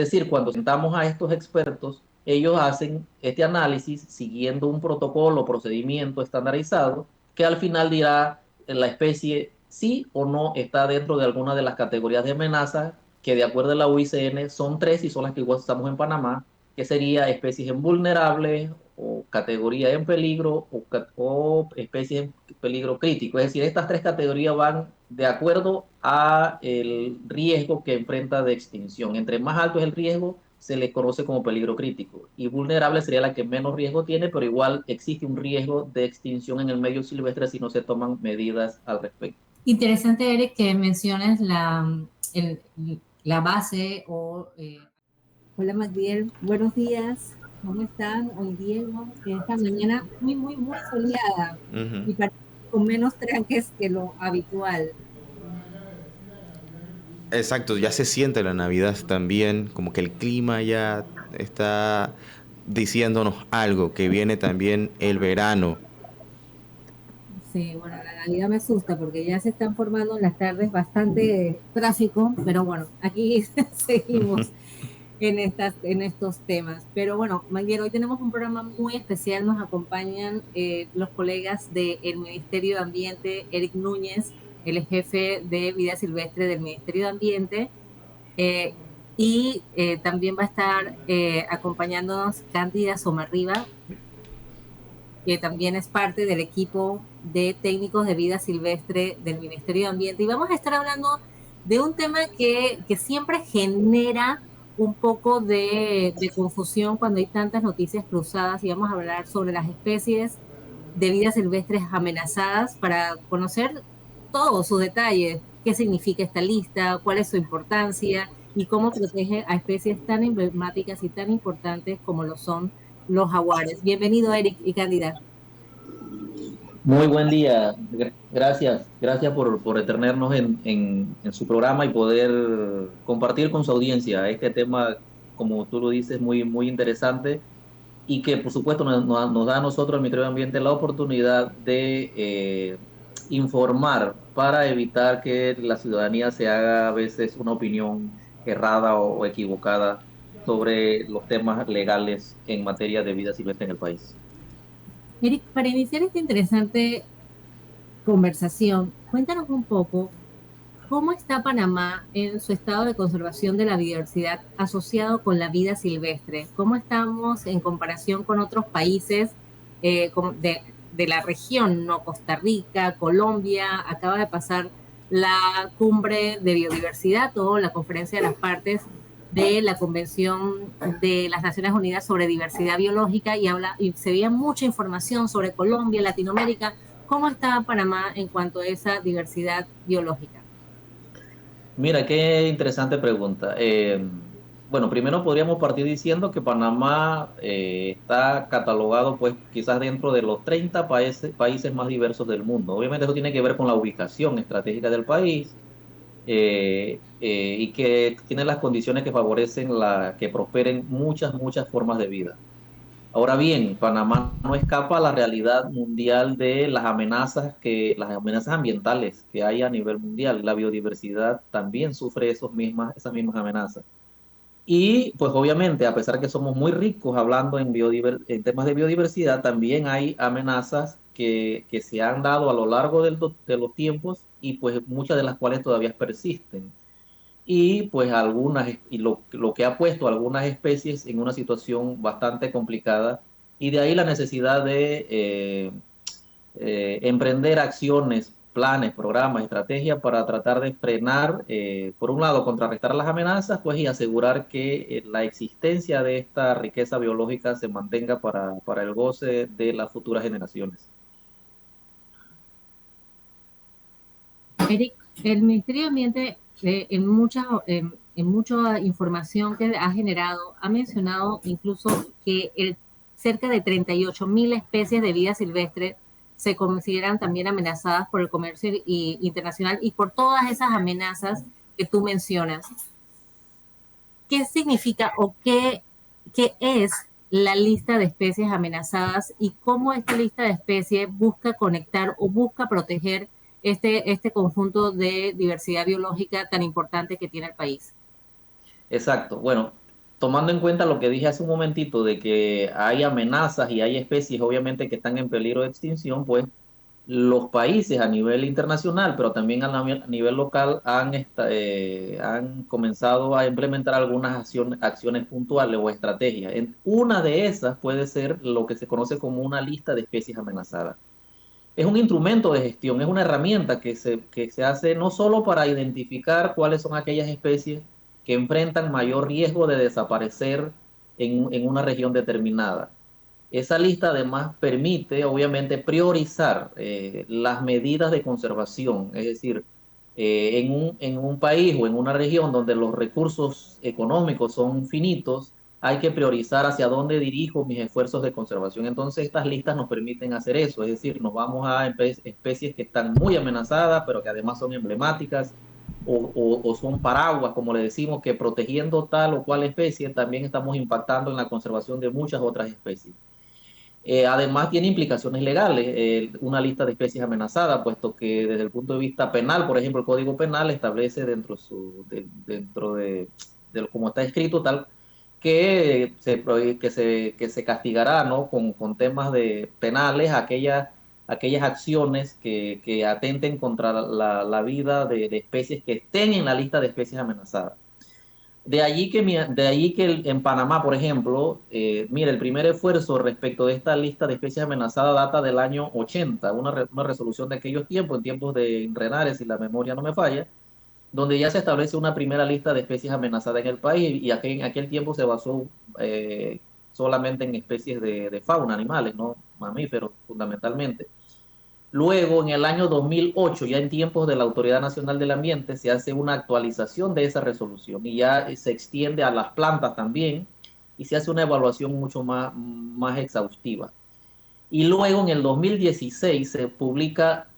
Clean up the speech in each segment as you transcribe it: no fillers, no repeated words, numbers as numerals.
Es decir, cuando sentamos a estos expertos, ellos hacen este análisis siguiendo un protocolo o procedimiento estandarizado que al final dirá la especie sí o no está dentro de alguna de las categorías de amenaza que de acuerdo a la UICN son tres y son las que igual estamos en Panamá, que sería especies en vulnerables o categoría en peligro o especies en peligro crítico. Es decir, estas tres categorías van de acuerdo a el riesgo que enfrenta de extinción. Entre más alto es el riesgo, se le conoce como peligro crítico. Y vulnerable sería la que menos riesgo tiene, pero igual existe un riesgo de extinción en el medio silvestre si no se toman medidas al respecto. Interesante, Eric, que menciones el- la base o... Hola, Magdiel. Buenos días. ¿Cómo están? Hoy, Diego, esta mañana muy, muy, muy soleada Ujú. y parece con menos tranques que lo habitual. Exacto, ya se siente la Navidad también, como que el clima ya está diciéndonos algo, que viene también el verano. Sí, bueno, la realidad me asusta porque ya se están formando en las tardes bastante tráfico, pero bueno, aquí seguimos en estos temas. Pero bueno, Manguero, hoy tenemos un programa muy especial. Nos acompañan los colegas del Ministerio de Ambiente, Eric Núñez, el jefe de vida silvestre del Ministerio de Ambiente, eh, y también va a estar acompañándonos Cándida Somarriba, que también es parte del equipo de técnicos de vida silvestre del Ministerio de Ambiente. Y vamos a estar hablando de un tema que siempre genera un poco de confusión cuando hay tantas noticias cruzadas, y vamos a hablar sobre las especies de vida silvestres amenazadas para conocer todos sus detalles, qué significa esta lista, cuál es su importancia y cómo protege a especies tan emblemáticas y tan importantes como lo son los jaguares. Bienvenido, Eric y Cándida. Muy buen día. Gracias por tenernos en su programa y poder compartir con su audiencia este tema, como tú lo dices, muy, muy interesante y que por supuesto nos da a nosotros, el Ministerio de Ambiente, la oportunidad de informar para evitar que la ciudadanía se haga a veces una opinión errada o equivocada sobre los temas legales en materia de vida silvestre en el país. Eric, para iniciar esta interesante conversación, cuéntanos un poco cómo está Panamá en su estado de conservación de la biodiversidad asociado con la vida silvestre. ¿Cómo estamos en comparación con otros países de la región, ¿no? Costa Rica, Colombia, acaba de pasar la cumbre de biodiversidad o la conferencia de las partes de la Convención de las Naciones Unidas sobre Diversidad Biológica, y se veía mucha información sobre Colombia, Latinoamérica. ¿Cómo está Panamá en cuanto a esa diversidad biológica? Mira, qué interesante pregunta. Bueno, primero podríamos partir diciendo que Panamá está catalogado pues quizás dentro de los 30 países más diversos del mundo. Obviamente eso tiene que ver con la ubicación estratégica del país y que tiene las condiciones que favorecen que prosperen muchas formas de vida. Ahora bien, Panamá no escapa a la realidad mundial de las amenazas ambientales que hay a nivel mundial. La biodiversidad también sufre esas mismas amenazas. Y pues obviamente, a pesar que somos muy ricos hablando en temas de biodiversidad, también hay amenazas que se han dado a lo largo de los tiempos y pues muchas de las cuales todavía persisten y pues lo que ha puesto a algunas especies en una situación bastante complicada y de ahí la necesidad de emprender acciones, planes, programas, estrategias para tratar de frenar, por un lado, contrarrestar las amenazas, pues y asegurar que la existencia de esta riqueza biológica se mantenga para el goce de las futuras generaciones. Eric, el Ministerio de Ambiente, en mucha información que ha generado, ha mencionado incluso que cerca de 38.000 especies de vida silvestre se consideran también amenazadas por el comercio internacional y por todas esas amenazas que tú mencionas. ¿Qué significa o qué es la lista de especies amenazadas y cómo esta lista de especies busca conectar o busca proteger este conjunto de diversidad biológica tan importante que tiene el país? Exacto. Bueno, tomando en cuenta lo que dije hace un momentito de que hay amenazas y hay especies obviamente que están en peligro de extinción, pues los países a nivel internacional, pero también a nivel local, han comenzado a implementar algunas acciones puntuales o estrategias. Una de esas puede ser lo que se conoce como una lista de especies amenazadas. Es un instrumento de gestión, es una herramienta que se hace no solo para identificar cuáles son aquellas especies que enfrentan mayor riesgo de desaparecer en una región determinada. Esa lista además permite, obviamente, priorizar las medidas de conservación, es decir, en un país o en una región donde los recursos económicos son finitos, hay que priorizar hacia dónde dirijo mis esfuerzos de conservación. Entonces, estas listas nos permiten hacer eso, es decir, nos vamos a especies que están muy amenazadas, pero que además son emblemáticas, o son paraguas, como le decimos, que protegiendo tal o cual especie también estamos impactando en la conservación de muchas otras especies. Además, tiene implicaciones legales, una lista de especies amenazadas, puesto que desde el punto de vista penal, por ejemplo, el Código Penal establece dentro de cómo está escrito, tal que se castigará, ¿no? con temas de penales aquellas acciones que atenten contra la vida de especies que estén en la lista de especies amenazadas. De allí que en Panamá, por ejemplo, mira, el primer esfuerzo respecto de esta lista de especies amenazadas data del año 80, una resolución de aquellos tiempos, en tiempos de Renare, si la memoria no me falla, donde ya se establece una primera lista de especies amenazadas en el país, y en aquel tiempo se basó solamente en especies de fauna, animales, no mamíferos fundamentalmente. Luego, en el año 2008, ya en tiempos de la Autoridad Nacional del Ambiente, se hace una actualización de esa resolución y ya se extiende a las plantas también, y se hace una evaluación mucho más exhaustiva. Y luego, en el 2016, se publica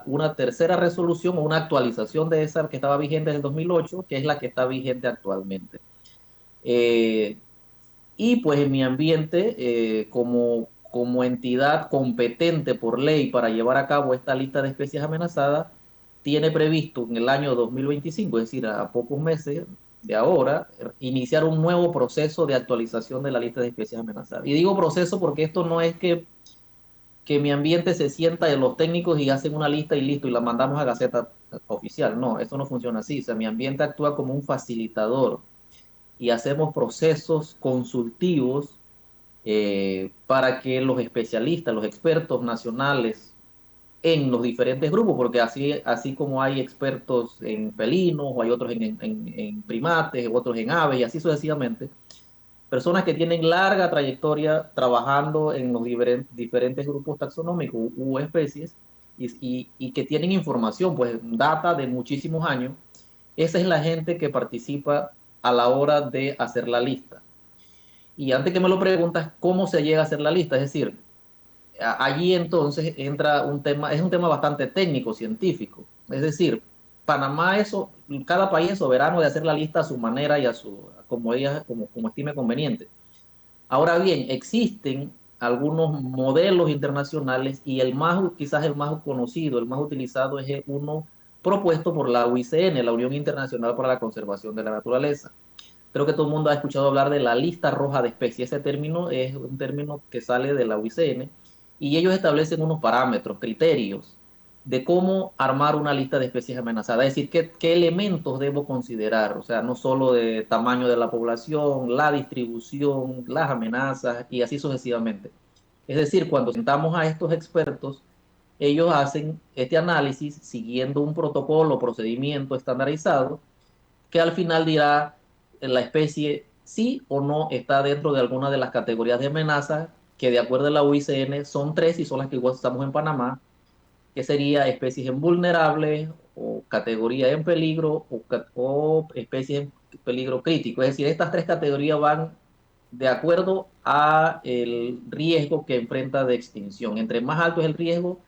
una tercera resolución o una actualización de esa que estaba vigente en el 2008, que es la que está vigente actualmente. Eh, y pues en mi ambiente, como entidad competente por ley para llevar a cabo esta lista de especies amenazadas, tiene previsto en el año 2025, es decir, a pocos meses de ahora, iniciar un nuevo proceso de actualización de la lista de especies amenazadas. Y digo proceso porque esto no es que mi ambiente se sienta de los técnicos y hacen una lista y listo, y la mandamos a Gaceta Oficial. No, esto no funciona así. O sea, mi ambiente actúa como un facilitador y hacemos procesos consultivos para que los especialistas, los expertos nacionales en los diferentes grupos, porque así como hay expertos en felinos, o hay otros en primates, otros en aves, y así sucesivamente, personas que tienen larga trayectoria trabajando en los diferentes grupos taxonómicos u especies, y que tienen información, pues data de muchísimos años. Esa es la gente que participa a la hora de hacer la lista. Y antes que me lo preguntas, ¿cómo se llega a hacer la lista? Es decir, allí entonces entra un tema, es un tema bastante técnico, científico. Es decir, Panamá, cada país es soberano de hacer la lista a su manera y como estime conveniente. Ahora bien, existen algunos modelos internacionales, y quizás el más conocido, el más utilizado, es uno propuesto por la UICN, la Unión Internacional para la Conservación de la Naturaleza. Creo que todo el mundo ha escuchado hablar de la lista roja de especies. Ese término es un término que sale de la UICN, y ellos establecen unos parámetros, criterios de cómo armar una lista de especies amenazadas. Es decir, qué elementos debo considerar. O sea, no solo de tamaño de la población, la distribución, las amenazas y así sucesivamente. Es decir, cuando sentamos a estos expertos, ellos hacen este análisis siguiendo un protocolo, procedimiento estandarizado, que al final dirá la especie sí o no está dentro de alguna de las categorías de amenaza, que de acuerdo a la UICN son tres, y son las que igual estamos en Panamá, que sería especies en vulnerables, o categoría en peligro, o especies en peligro crítico. Es decir, estas tres categorías van de acuerdo a el riesgo que enfrenta de extinción. Entre más alto es el riesgo,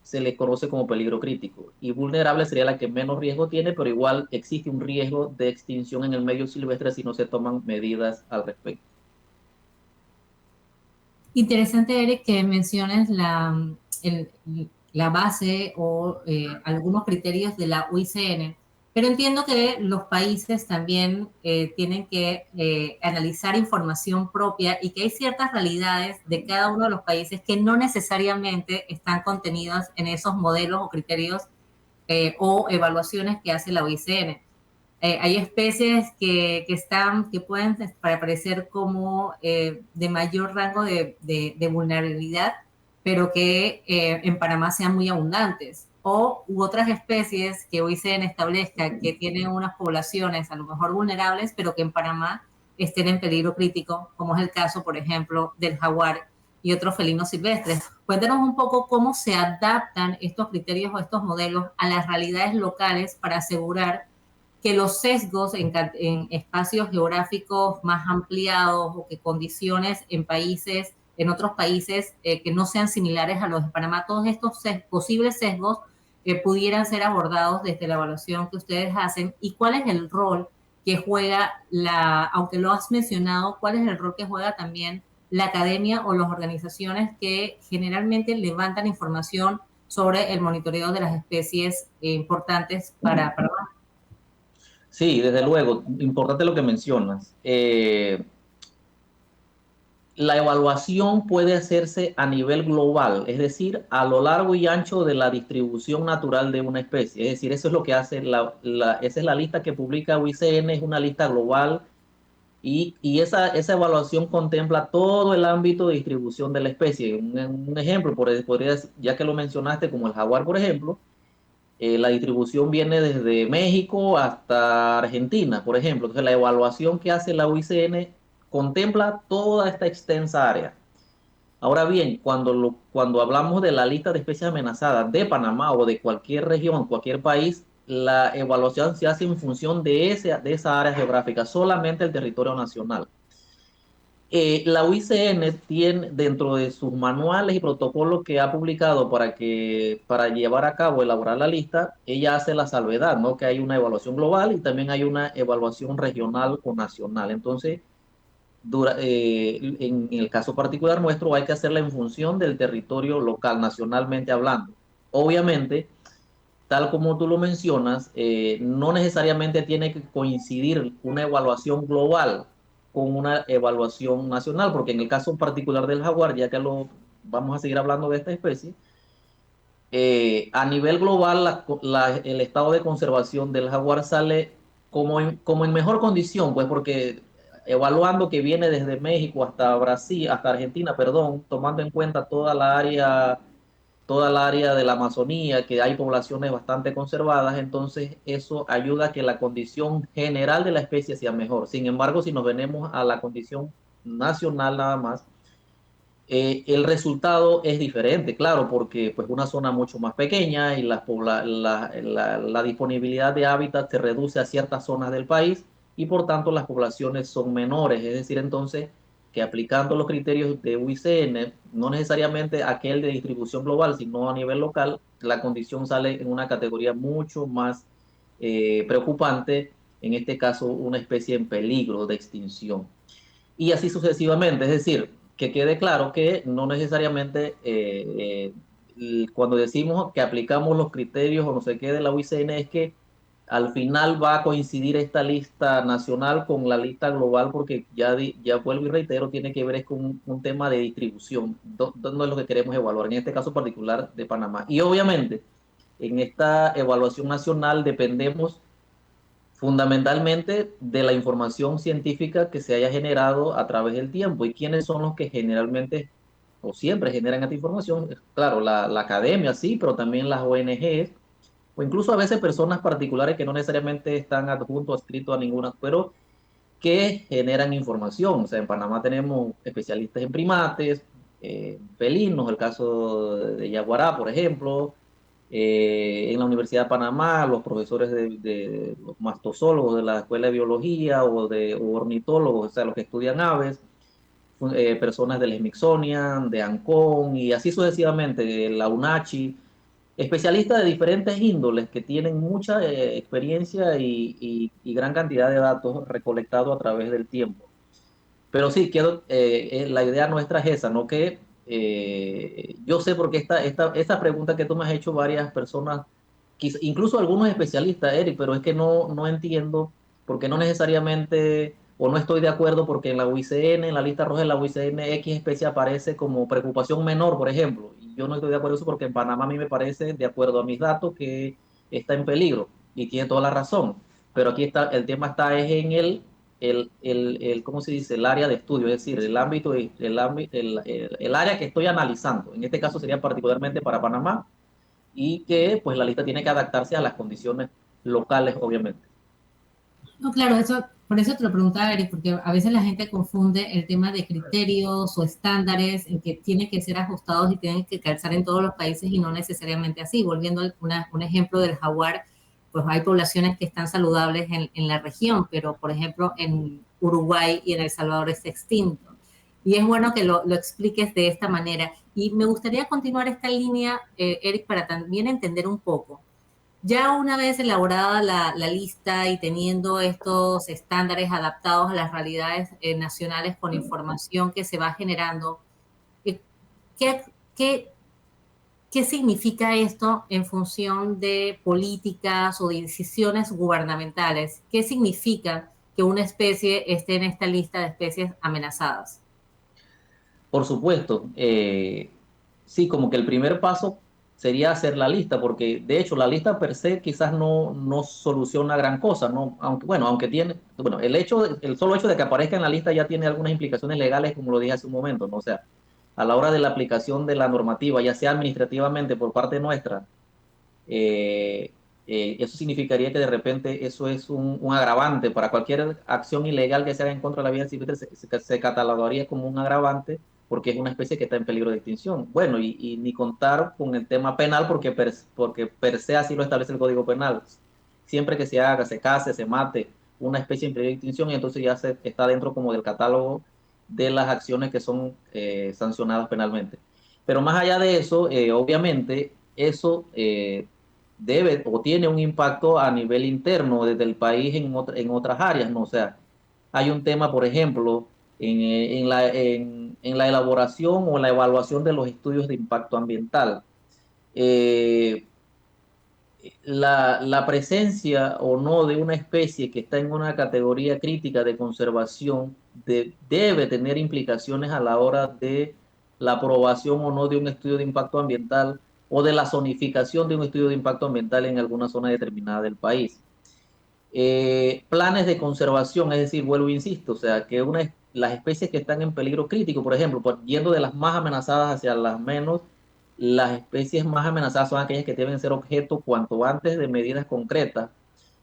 se le conoce como peligro crítico, y vulnerable sería la que menos riesgo tiene, pero igual existe un riesgo de extinción en el medio silvestre si no se toman medidas al respecto. Interesante, Eric, que menciones el- la base o algunos criterios de la UICN. Pero entiendo que los países también tienen que analizar información propia y que hay ciertas realidades de cada uno de los países que no necesariamente están contenidas en esos modelos o criterios o evaluaciones que hace la OICN. Hay especies que pueden aparecer como de mayor rango de vulnerabilidad, pero que en Panamá sean muy abundantes. U otras especies que hoy se establezca que tienen unas poblaciones a lo mejor vulnerables, pero que en Panamá estén en peligro crítico, como es el caso, por ejemplo, del jaguar y otros felinos silvestres. Cuéntanos un poco cómo se adaptan estos criterios o estos modelos a las realidades locales para asegurar que los sesgos en espacios geográficos más ampliados o que condiciones en países, en otros países que no sean similares a los de Panamá, todos estos posibles sesgos pudieran ser abordados desde la evaluación que ustedes hacen y cuál es el rol que juega aunque lo has mencionado, cuál es el rol que juega también la academia o las organizaciones que generalmente levantan información sobre el monitoreo de las especies importantes para Panamá. Sí, desde luego, importante lo que mencionas. La evaluación puede hacerse a nivel global, es decir, a lo largo y ancho de la distribución natural de una especie. Es decir, eso es lo que hace esa es la lista que publica UICN, es una lista global y esa evaluación contempla todo el ámbito de distribución de la especie. Un ejemplo, podría decir, ya que lo mencionaste, como el jaguar, por ejemplo, la distribución viene desde México hasta Argentina, por ejemplo. Entonces, la evaluación que hace la UICN contempla toda esta extensa área. Ahora bien, cuando hablamos de la lista de especies amenazadas de Panamá o de cualquier región, cualquier país, la evaluación se hace en función de esa área geográfica, solamente el territorio nacional. La UICN tiene dentro de sus manuales y protocolos que ha publicado para llevar a cabo, elaborar la lista, ella hace la salvedad, ¿no? Que hay una evaluación global y también hay una evaluación regional o nacional. Entonces, en el caso particular nuestro, hay que hacerla en función del territorio local, nacionalmente hablando. Obviamente, tal como tú lo mencionas, no necesariamente tiene que coincidir una evaluación global con una evaluación nacional, porque en el caso particular del jaguar, ya que vamos a seguir hablando de esta especie, a nivel global el estado de conservación del jaguar sale como en mejor condición, pues porque evaluando que viene desde México hasta Brasil, hasta Argentina, perdón, tomando en cuenta toda el área de la Amazonía, que hay poblaciones bastante conservadas, entonces eso ayuda a que la condición general de la especie sea mejor. Sin embargo, si nos venimos a la condición nacional nada más, el resultado es diferente, claro, porque pues una zona mucho más pequeña y la disponibilidad de hábitat se reduce a ciertas zonas del país y por tanto las poblaciones son menores, es decir, entonces que aplicando los criterios de UICN, no necesariamente aquel de distribución global, sino a nivel local, la condición sale en una categoría mucho más preocupante, en este caso una especie en peligro de extinción y así sucesivamente. Es decir, que quede claro que no necesariamente cuando decimos que aplicamos los criterios o no sé qué de la UICN es que al final va a coincidir esta lista nacional con la lista global porque ya vuelvo y reitero, tiene que ver es con un tema de distribución, no es lo que queremos evaluar, en este caso particular de Panamá. Y obviamente en esta evaluación nacional dependemos fundamentalmente de la información científica que se haya generado a través del tiempo. ¿Y quiénes son los que generalmente o siempre generan esta información? Claro, la academia sí, pero también las ONGs o incluso a veces personas particulares que no necesariamente están adjuntos o adscritos a ninguna, pero que generan información. O sea, en Panamá tenemos especialistas en primates, felinos, el caso de Yaguará, por ejemplo, en la Universidad de Panamá, los profesores de los mastozólogos de la Escuela de Biología o ornitólogos, o sea, los que estudian aves, personas del Smithsonian, de Ancón y así sucesivamente, de la UNACHI, especialistas de diferentes índoles que tienen mucha experiencia y gran cantidad de datos recolectados a través del tiempo. Pero sí, la idea nuestra es esa, ¿no? Que yo sé porque esta pregunta que tú me has hecho varias personas incluso algunos especialistas, Eric, pero es que no entiendo porque no necesariamente, o no estoy de acuerdo porque en la UICN, en la lista roja de la UICN, X especie aparece como preocupación menor, por ejemplo. Y yo no estoy de acuerdo con eso porque en Panamá a mí me parece, de acuerdo a mis datos, que está en peligro y tiene toda la razón. Pero aquí está, el tema está es en ¿cómo se dice? El área de estudio, es decir, el área que estoy analizando. En este caso sería particularmente para Panamá y que pues la lista tiene que adaptarse a las condiciones locales, obviamente. No, claro, eso, por eso te lo preguntaba, Eric, porque a veces la gente confunde el tema de criterios o estándares en que tienen que ser ajustados y tienen que calzar en todos los países y no necesariamente así. Volviendo a un ejemplo del jaguar, pues hay poblaciones que están saludables en la región, pero por ejemplo en Uruguay y en El Salvador está extinto. Y es bueno que lo expliques de esta manera. Y me gustaría continuar esta línea, Eric, para también entender un poco. Ya una vez elaborada la lista y teniendo estos estándares adaptados a las realidades nacionales con información que se va generando, ¿qué, qué, qué significa esto en función de políticas o de decisiones gubernamentales? ¿Qué significa que una especie esté en esta lista de especies amenazadas? Por supuesto, sí, como que el primer paso sería hacer la lista, porque de hecho la lista per se quizás no soluciona gran cosa, ¿no? Aunque, bueno, aunque tiene, bueno, el solo hecho de que aparezca en la lista ya tiene algunas implicaciones legales, como lo dije hace un momento, ¿no? O sea, a la hora de la aplicación de la normativa, ya sea administrativamente por parte nuestra, eh, eso significaría que de repente eso es un agravante para cualquier acción ilegal que se haga en contra de la vida silvestre, se catalogaría como un agravante porque es una especie que está en peligro de extinción. Bueno, y ni contar con el tema penal porque per se así lo establece el Código Penal. Siempre que se haga, se case, se mate una especie en peligro de extinción, y entonces ya se está dentro como del catálogo de las acciones que son sancionadas penalmente. Pero más allá de eso, obviamente, eso debe o tiene un impacto a nivel interno desde el país en otras áreas, ¿no? O sea, hay un tema, por ejemplo, en la elaboración o la evaluación de los estudios de impacto ambiental. Eh, la presencia o no de una especie que está en una categoría crítica de conservación debe tener implicaciones a la hora de la aprobación o no de un estudio de impacto ambiental o de la zonificación de un estudio de impacto ambiental en alguna zona determinada del país. Planes de conservación, es decir, vuelvo e insisto, o sea, que las especies que están en peligro crítico, por ejemplo, yendo de las más amenazadas hacia las menos, las especies más amenazadas son aquellas que deben ser objeto cuanto antes de medidas concretas.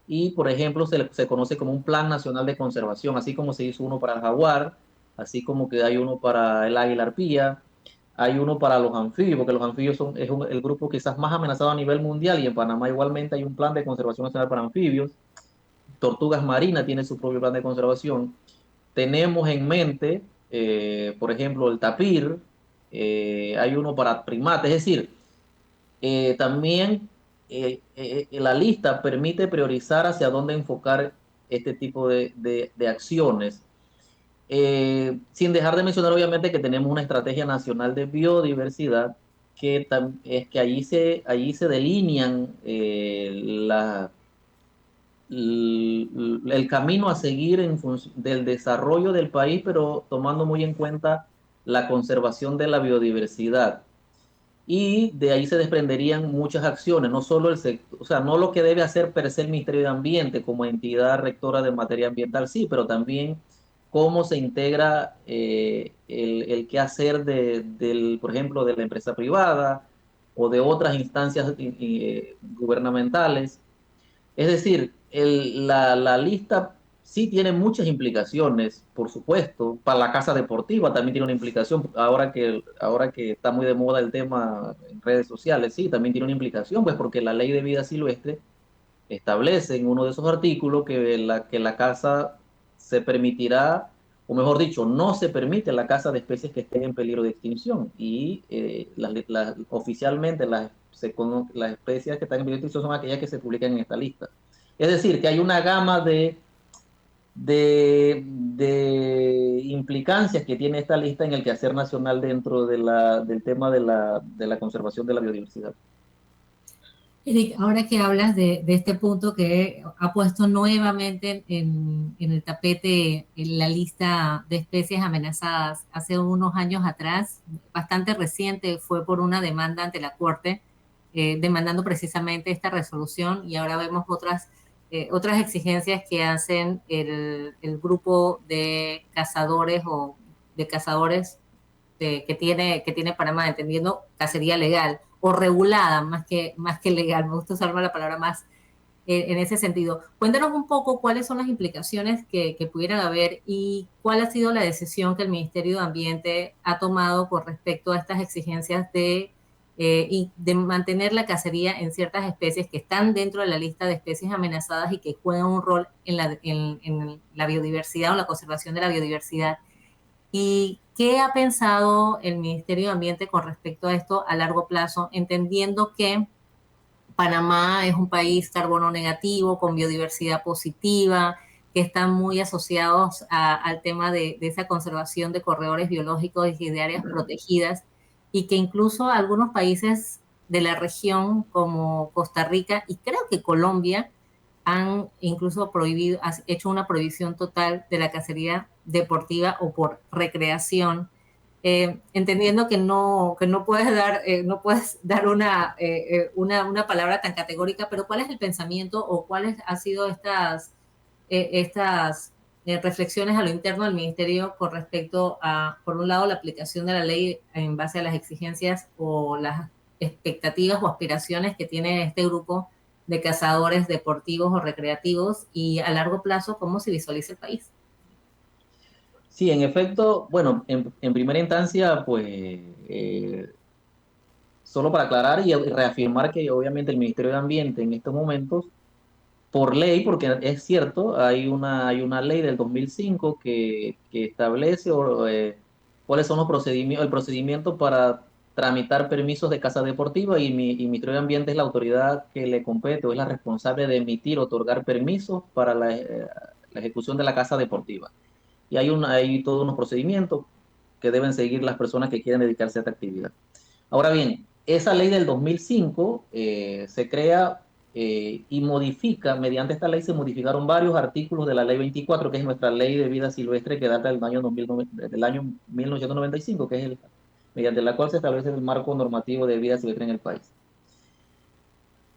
Y, por ejemplo, se conoce como un Plan Nacional de Conservación, así como se hizo uno para el jaguar, así como que hay uno para el águila arpía, hay uno para los anfibios, porque los anfibios el grupo quizás más amenazado a nivel mundial, y en Panamá igualmente hay un plan de conservación nacional para anfibios. Tortugas marinas tiene su propio plan de conservación. Tenemos en mente, por ejemplo, el tapir, hay uno para primates, es decir, también la lista permite priorizar hacia dónde enfocar este tipo de acciones. Sin dejar de mencionar, obviamente, que tenemos una estrategia nacional de biodiversidad es que allí se delinean el camino a seguir del desarrollo del país, pero tomando muy en cuenta la conservación de la biodiversidad. Y de ahí se desprenderían muchas acciones, no solo el sector, o sea, no lo que debe hacer per se el Ministerio de Ambiente como entidad rectora de materia ambiental, sí, pero también cómo se integra el qué hacer por ejemplo, de la empresa privada o de otras instancias gubernamentales. Es decir, la lista sí tiene muchas implicaciones, por supuesto. Para la casa deportiva también tiene una implicación. Ahora que está muy de moda el tema en redes sociales, sí, también tiene una implicación, pues porque la ley de vida silvestre establece en uno de esos artículos que la caza se permitirá, o mejor dicho, no se permite la caza de especies que estén en peligro de extinción. Y oficialmente las especies que están en peligro de extinción son aquellas que se publican en esta lista. Es decir, que hay una gama de implicancias que tiene esta lista en el quehacer nacional dentro del tema de la conservación de la biodiversidad. Eric, ahora que hablas de este punto que ha puesto nuevamente en el tapete en la lista de especies amenazadas hace unos años atrás, bastante reciente, fue por una demanda ante la Corte, demandando precisamente esta resolución y ahora vemos otras exigencias que hacen el grupo de cazadores o de cazadores que tiene Panamá, entendiendo cacería legal o regulada más que legal. Me gusta usar la palabra más en ese sentido. Cuéntanos un poco cuáles son las implicaciones que pudieran haber y cuál ha sido la decisión que el Ministerio de Ambiente ha tomado con respecto a estas exigencias y de mantener la cacería en ciertas especies que están dentro de la lista de especies amenazadas y que juegan un rol en la biodiversidad o la conservación de la biodiversidad. ¿Y qué ha pensado el Ministerio de Ambiente con respecto a esto a largo plazo, entendiendo que Panamá es un país carbono negativo, con biodiversidad positiva, que están muy asociados al tema de esa conservación de corredores biológicos y de áreas protegidas, y que incluso algunos países de la región, como Costa Rica y creo que Colombia, han incluso hecho una prohibición total de la cacería deportiva o por recreación, entendiendo que no puedes dar una palabra tan categórica, pero ¿cuál es el pensamiento o cuáles han sido estas reflexiones a lo interno del Ministerio con respecto a, por un lado, la aplicación de la ley en base a las exigencias o las expectativas o aspiraciones que tiene este grupo de cazadores deportivos o recreativos y a largo plazo cómo se visualiza el país? Sí, en efecto, bueno, en primera instancia, pues solo para aclarar y reafirmar que obviamente el Ministerio de Ambiente en estos momentos, por ley, porque es cierto, hay una ley del 2005 que establece cuáles son los procedimientos, el procedimiento para tramitar permisos de caza deportiva y Ministerio de Ambiente es la autoridad que le compete o es la responsable de emitir, otorgar permisos para la ejecución de la caza deportiva. Y hay todos unos procedimientos que deben seguir las personas que quieren dedicarse a esta actividad. Ahora bien, esa ley del 2005 se crea y modifica, mediante esta ley se modificaron varios artículos de la ley 24, que es nuestra ley de vida silvestre que data del año 1995, que es mediante la cual se establece el marco normativo de vida silvestre en el país.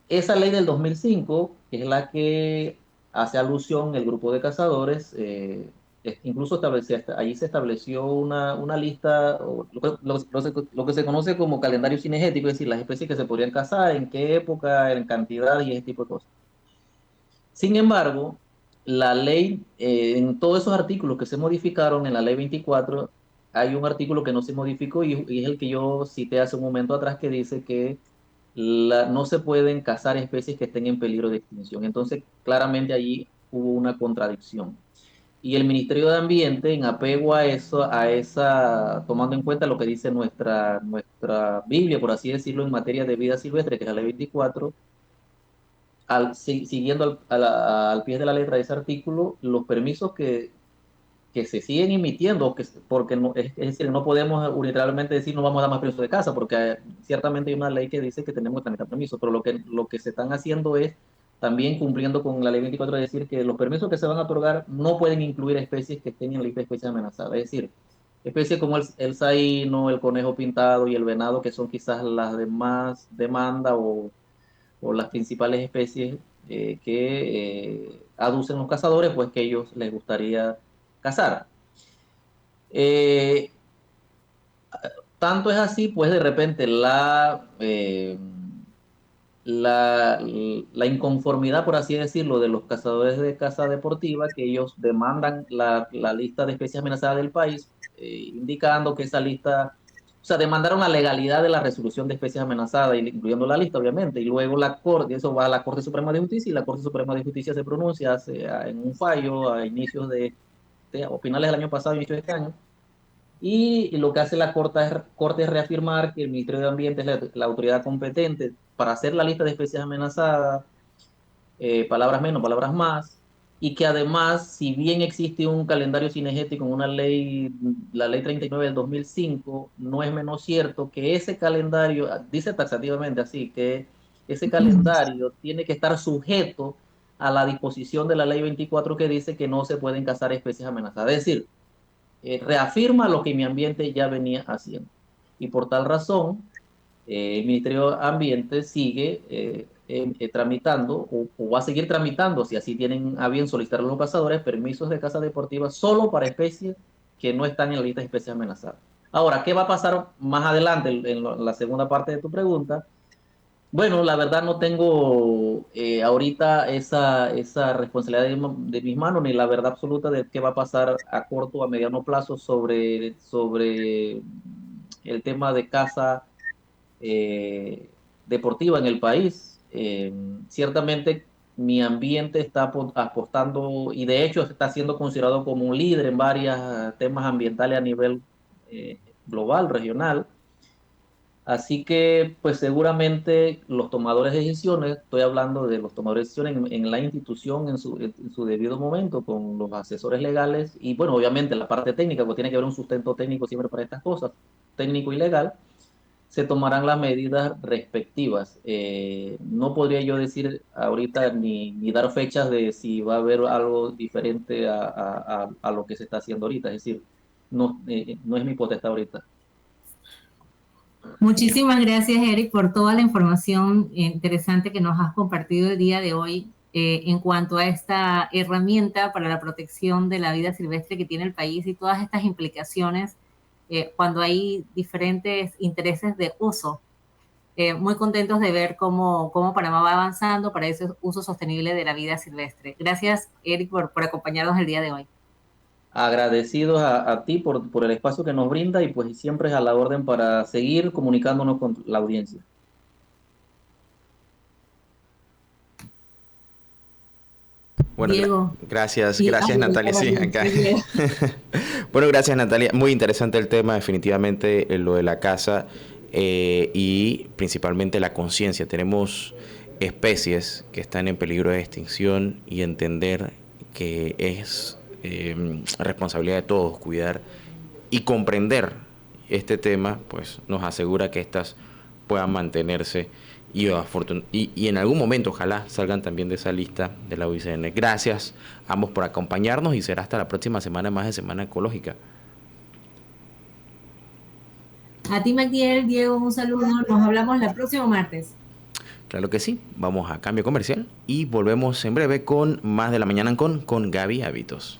Esa ley del 2005, que es la que hace alusión el grupo de cazadores, incluso allí se estableció una lista, o lo que se conoce como calendario cinegético, es decir, las especies que se podrían cazar, en qué época, en cantidad y ese tipo de cosas. Sin embargo, la ley, en todos esos artículos que se modificaron en la ley 24, hay un artículo que no se modificó y es el que yo cité hace un momento atrás que dice que no se pueden cazar especies que estén en peligro de extinción. Entonces, claramente allí hubo una contradicción. Y el Ministerio de Ambiente, en apego a eso, tomando en cuenta lo que dice nuestra Biblia, por así decirlo, en materia de vida silvestre, que es la ley 24, siguiendo al pie de la letra de ese artículo, los permisos que se siguen emitiendo, porque es decir, no podemos unilateralmente decir no vamos a dar más permisos de caza, porque ciertamente hay una ley que dice que tenemos que tramitar permisos, pero lo que se están haciendo es también cumpliendo con la ley 24 de decir que los permisos que se van a otorgar no pueden incluir especies que estén en la lista de especies amenazadas, es decir, especies como el saíno, el conejo pintado y el venado, que son quizás las de más demanda o las principales especies que aducen los cazadores, pues que ellos les gustaría cazar. Eh, Tanto es así, pues de repente la inconformidad, por así decirlo, de los cazadores de caza deportiva, que ellos demandan la lista de especies amenazadas del país, indicando que esa lista, o sea, demandaron la legalidad de la resolución de especies amenazadas, incluyendo la lista, obviamente, y luego la Corte, eso va a la Corte Suprema de Justicia, y la Corte Suprema de Justicia se pronuncia en un fallo a inicios o finales del año pasado, inicios de este año, y lo que hace la Corte es reafirmar que el Ministerio de Ambiente es la autoridad competente para hacer la lista de especies amenazadas, palabras menos, palabras más, y que además, si bien existe un calendario cinegético en una ley, la ley 39 del 2005, no es menos cierto que ese calendario dice taxativamente así, que ese calendario tiene que estar sujeto a la disposición de la ley 24 que dice que no se pueden cazar especies amenazadas. Es decir, reafirma lo que mi ambiente ya venía haciendo. Y por tal razón, el Ministerio de Ambiente sigue tramitando o va a seguir tramitando, si así tienen a bien solicitar a los cazadores, permisos de caza deportiva solo para especies que no están en la lista de especies amenazadas. Ahora, ¿qué va a pasar más adelante en la segunda parte de tu pregunta? Bueno, la verdad no tengo ahorita esa responsabilidad de mis manos, ni la verdad absoluta de qué va a pasar a corto o a mediano plazo sobre el tema de caza deportiva en el país. Ciertamente mi ambiente está apostando y de hecho está siendo considerado como un líder en varios temas ambientales a nivel global, regional. Así que, pues seguramente los tomadores de decisiones, estoy hablando de los tomadores de decisiones en la institución en su debido momento, con los asesores legales y, bueno, obviamente la parte técnica, porque tiene que haber un sustento técnico siempre para estas cosas, técnico y legal, se tomarán las medidas respectivas. No podría yo decir ahorita ni dar fechas de si va a haber algo diferente a lo que se está haciendo ahorita, es decir, no es mi potestad ahorita. Muchísimas gracias, Eric, por toda la información interesante que nos has compartido el día de hoy en cuanto a esta herramienta para la protección de la vida silvestre que tiene el país y todas estas implicaciones cuando hay diferentes intereses de uso. Muy contentos de ver cómo Panamá va avanzando para ese uso sostenible de la vida silvestre. Gracias, Eric, por acompañarnos el día de hoy. Agradecidos a ti por el espacio que nos brinda y pues siempre es a la orden para seguir comunicándonos con la audiencia. Bueno, Diego. gracias Natalia. Sí, acá. Bueno, gracias Natalia. Muy interesante el tema, definitivamente lo de la caza y principalmente la conciencia. Tenemos especies que están en peligro de extinción y entender que es responsabilidad de todos cuidar y comprender este tema, pues nos asegura que estas puedan mantenerse y en algún momento ojalá salgan también de esa lista de la UICN. Gracias a ambos por acompañarnos y será hasta la próxima semana más de Semana Ecológica. A ti, Magdiel, Diego, un saludo. Nos hablamos el próximo martes. Claro que sí. Vamos a cambio comercial y volvemos en breve con más de la mañana con Gaby Hábitos.